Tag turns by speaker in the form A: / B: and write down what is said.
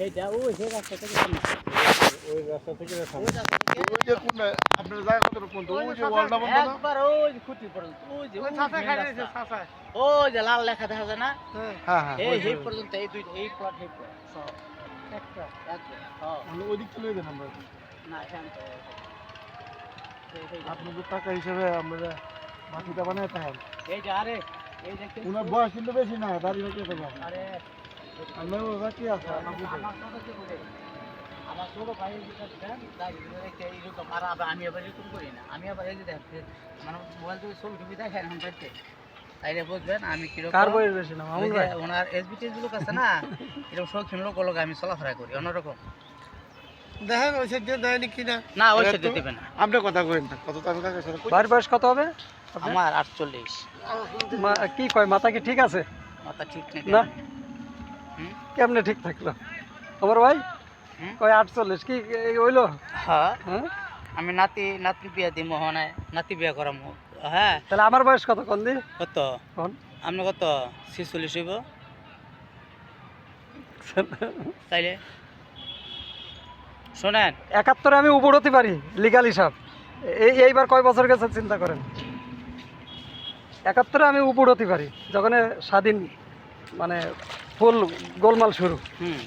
A: এইটা ওই যে রাস্তা থেকে সামনে।
B: ওই রাস্তা থেকে সামনে।
A: ওই রাস্তা থেকে
B: ওই যে কোন আপনার জায়গা কত কোন তো ওই যে ওয়ালটা বন্ধ না?
A: একবার ওই যে খুঁটি পর্যন্ত ওই যে ওই
C: ছাতা
A: main
C: খাই
A: রাস্তা।
C: দিয়েছে ছাতা।
A: ওই যে লাল লেখা দেখা যায় না
B: হ্যাঁ হ্যাঁ
A: এই
B: ওই
A: এই পর্যন্ত এই দুইটা এই প্লট এই plot, সব
C: একটা
A: একদম হ্যাঁ
B: আমরা ওই দিক চলে যাই আমরা
A: না এখান তো
B: আপনাদের টাকা হিসেবে আমরা মাটিটা বানায় তাই
A: এই যে আরে এই দেখতে
B: উনার বয়স কিন্তু বেশি না দাঁড়িয়ে রেখে দেবো
A: আরে
B: আমরা বাকি আছে
A: আমার কথা কি বলে আমার ছোট ভাই যেটা দেন তাই দেখতে এইরকম আর আমি আবার এরকম করি না আমি আবার এই যে দেখতে মানে মোবাইল থেকে ছবি টবি দেখেন এখন পাইতে তাইলে বুঝবেন আমি কিরকম
C: কার বয়স বেশি না মামুন ভাই?
A: ওনার এসবিটি লোক আছে না এরকম শৌখিন লোক লোক আমি চলাফেরা করি অন্যরকম
C: দেখেন ওই সাইড দিয়ে দেয়নি কিনা।
A: না ওই সাইড দেবে না
B: আপনি কথা করেন না কত টাকা কাছে
C: ভাইয়ের বয়স কত হবে?
A: আমার 48
C: কি কয় মাথা কি ঠিক আছে?
A: মাথা ঠিক নেই
C: না।
A: হুম
C: কেমনে ঠিক থাকলো আমার ভাই?
A: হুম?
C: কয় 48 কি হইলো?
A: হ্যাঁ
C: হ্যাঁ
A: আমি নাতি বিয়া দিই মোহনায় নাতি বিয়া করামু হ্যাঁ
C: তাহলে আমার বয়স কত কোন দি?
A: কত
C: কোন
A: আপনি কত 46 হইব তাইলে শোনেন
C: 71 আমি উপর হতে পারি লিগাল হিসাব। এইবার কয় বছর গেছে চিন্তা করেন। 71 আমি উপর হতে পারি যখন স্বাধীন মানে ফুল গোলমাল শুরু।
A: হুম